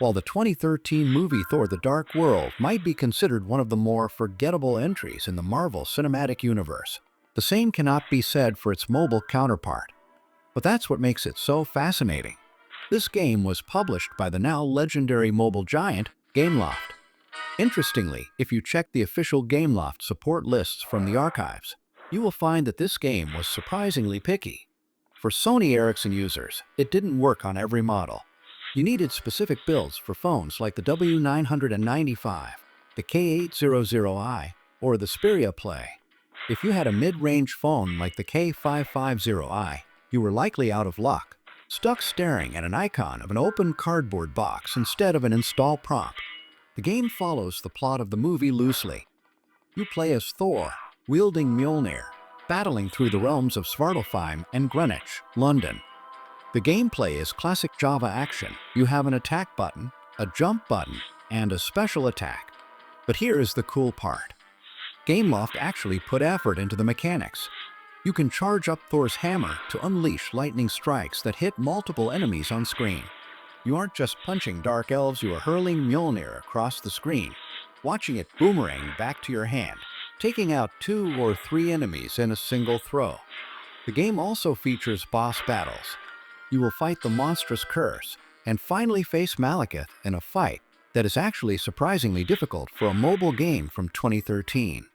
While the 2013 movie Thor: The Dark World might be considered one of the more forgettable entries in the Marvel Cinematic Universe, the same cannot be said for its mobile counterpart. But that's what makes it so fascinating. This game was published by the now legendary mobile giant, Gameloft. Interestingly, if you check the official Gameloft support lists from the archives, you will find that this game was surprisingly picky. For Sony Ericsson users, it didn't work on every model. You needed specific builds for phones like the W995, the K800i, or the Xperia Play. If you had a mid-range phone like the K550i, you were likely out of luck, stuck staring at an icon of an open cardboard box instead of an install prompt. The game follows the plot of the movie loosely. You play as Thor, wielding Mjolnir, battling through the realms of Svartalfheim and Greenwich, London. The gameplay is classic Java action. You have an attack button, a jump button, and a special attack. But here is the cool part. Gameloft actually put effort into the mechanics. You can charge up Thor's hammer to unleash lightning strikes that hit multiple enemies on screen. You aren't just punching dark elves, you are hurling Mjolnir across the screen, watching it boomerang back to your hand, taking out 2 or 3 enemies in a single throw. The game also features boss battles. You will fight the monstrous curse, and finally face Malekith in a fight that is actually surprisingly difficult for a mobile game from 2013.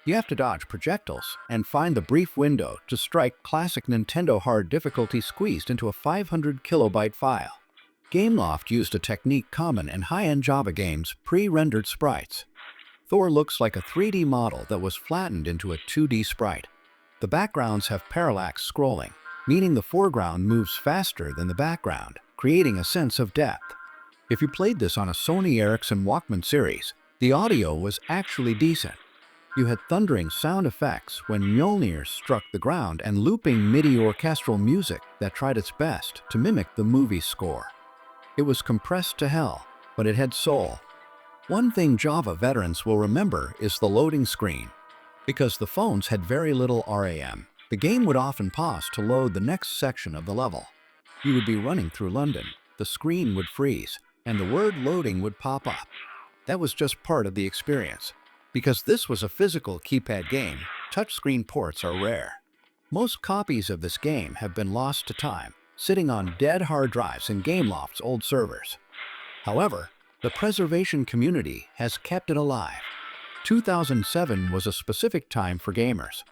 You have to dodge projectiles and find the brief window to strike classic Nintendo hard difficulty squeezed into a 500 kilobyte file. Gameloft used a technique common in high-end Java games, pre-rendered sprites. Thor looks like a 3D model that was flattened into a 2D sprite. The backgrounds have parallax scrolling, meaning the foreground moves faster than the background, creating a sense of depth. If you played this on a Sony Ericsson Walkman series, the audio was actually decent. You had thundering sound effects when Mjolnir struck the ground and looping MIDI orchestral music that tried its best to mimic the movie's score. It was compressed to hell, but it had soul. One thing Java veterans will remember is the loading screen. Because the phones had very little RAM, the game would often pause to load the next section of the level. You would be running through London, the screen would freeze, and the word loading would pop up. That was just part of the experience. Because this was a physical keypad game, touchscreen ports are rare. Most copies of this game have been lost to time, sitting on dead hard drives in Gameloft's old servers. However, the preservation community has kept it alive. 2007 was a specific time for gamers.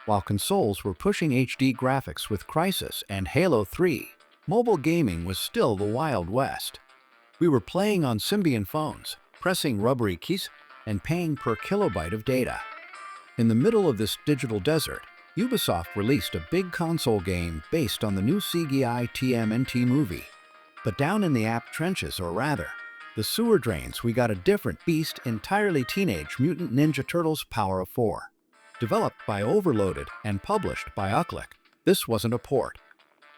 While consoles were pushing HD graphics with Crysis and Halo 3, mobile gaming was still the Wild West. We were playing on Symbian phones, pressing rubbery keys, and paying per kilobyte of data. In the middle of this digital desert, Ubisoft released a big console game based on the new CGI TMNT movie. But down in the app trenches, or rather, the sewer drains, we got a different beast, entirely Teenage Mutant Ninja Turtles Power of 4. Developed by Overloaded and published by Uclick, this wasn't a port.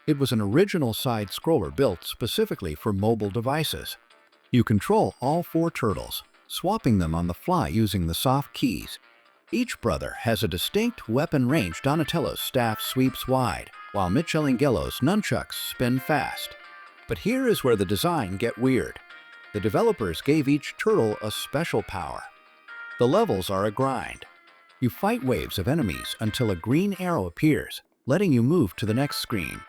It was an original side-scroller built specifically for mobile devices. You control all 4 turtles, swapping them on the fly using the soft keys. Each brother has a distinct weapon range. Donatello's staff sweeps wide, while Michelangelo's nunchucks spin fast. But here is where the design get weird. The developers gave each turtle a special power. The levels are a grind. You fight waves of enemies until a green arrow appears, letting you move to the next screen.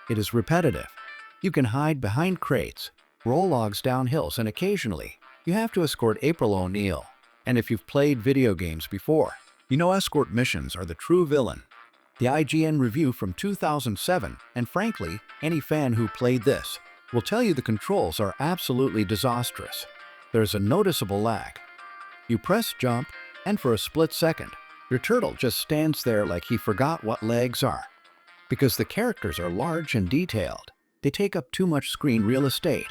It is repetitive. You can hide behind crates, roll logs down hills, and occasionally, you have to escort April O'Neil. And if you've played video games before, you know escort missions are the true villain. The IGN review from 2007, and frankly, any fan who played this, will tell you the controls are absolutely disastrous. There's a noticeable lag. You press jump, and for a split second, your turtle just stands there like he forgot what legs are. Because the characters are large and detailed, they take up too much screen real estate.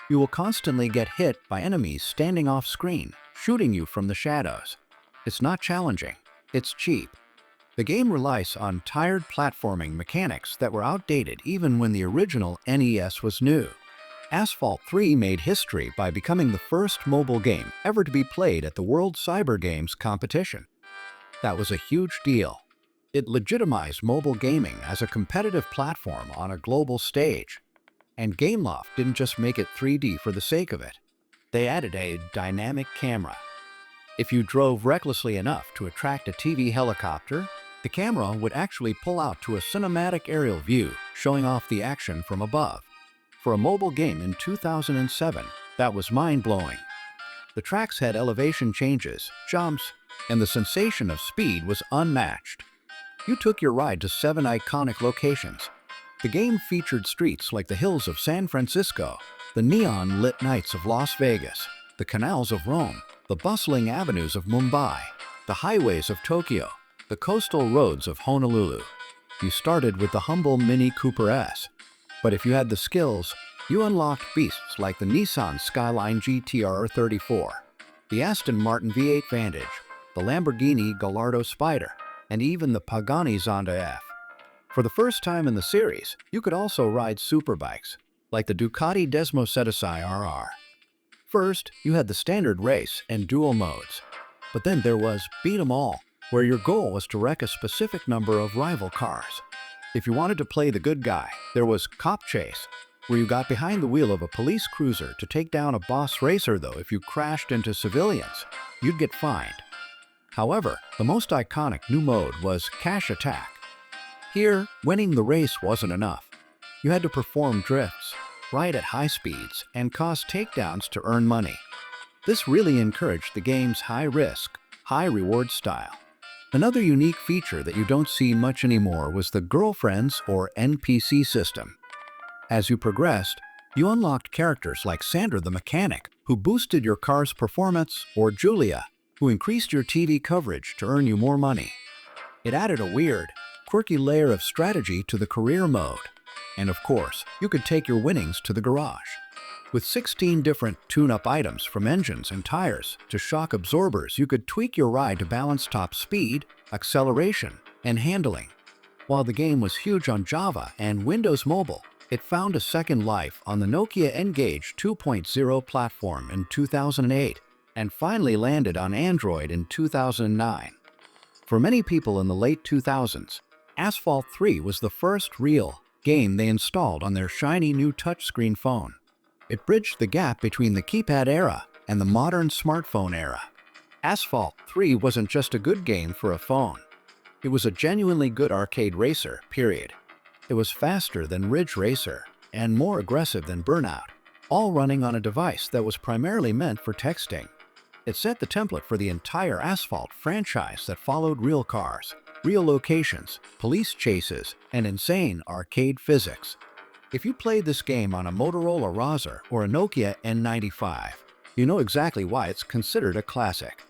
You will constantly get hit by enemies standing off screen, shooting you from the shadows. It's not challenging, it's cheap. The game relies on tired platforming mechanics that were outdated even when the original NES was new. Asphalt 3 made history by becoming the first mobile game ever to be played at the World Cyber Games competition. That was a huge deal. It legitimized mobile gaming as a competitive platform on a global stage. And Gameloft didn't just make it 3D for the sake of it. They added a dynamic camera. If you drove recklessly enough to attract a TV helicopter, the camera would actually pull out to a cinematic aerial view, showing off the action from above. For a mobile game in 2007, that was mind-blowing. The tracks had elevation changes, jumps, and the sensation of speed was unmatched. You took your ride to 7 iconic locations. The game featured streets like the hills of San Francisco, the neon-lit nights of Las Vegas, the canals of Rome, the bustling avenues of Mumbai, the highways of Tokyo, the coastal roads of Honolulu. You started with the humble Mini Cooper S, but if you had the skills, you unlocked beasts like the Nissan Skyline GTR 34, the Aston Martin V8 Vantage, the Lamborghini Gallardo Spider, and even the Pagani Zonda F. For the first time in the series, you could also ride superbikes, like the Ducati Desmosedici RR. First, you had the standard race and dual modes, but then there was Beat 'em All, where your goal was to wreck a specific number of rival cars. If you wanted to play the good guy, there was Cop Chase, where you got behind the wheel of a police cruiser to take down a boss racer. Though if you crashed into civilians, you'd get fined. However, the most iconic new mode was Cash Attack. Here, winning the race wasn't enough. You had to perform drifts, ride at high speeds, and cause takedowns to earn money. This really encouraged the game's high-risk, high-reward style. Another unique feature that you don't see much anymore was the Girlfriends or NPC system. As you progressed, you unlocked characters like Sandra the Mechanic, who boosted your car's performance, or Julia, who increased your TV coverage to earn you more money. It added a weird, quirky layer of strategy to the career mode. And of course, you could take your winnings to the garage. With 16 different tune-up items from engines and tires to shock absorbers, you could tweak your ride to balance top speed, acceleration, and handling. While the game was huge on Java and Windows Mobile, it found a second life on the Nokia N-Gage 2.0 platform in 2008 and finally landed on Android in 2009. For many people in the late 2000s, Asphalt 3 was the first real game they installed on their shiny new touchscreen phone. It bridged the gap between the keypad era and the modern smartphone era. Asphalt 3 wasn't just a good game for a phone. It was a genuinely good arcade racer, period. It was faster than Ridge Racer and more aggressive than Burnout, all running on a device that was primarily meant for texting. It set the template for the entire Asphalt franchise that followed real cars, real locations, police chases, and insane arcade physics. If you played this game on a Motorola Razr or a Nokia N95, you know exactly why it's considered a classic.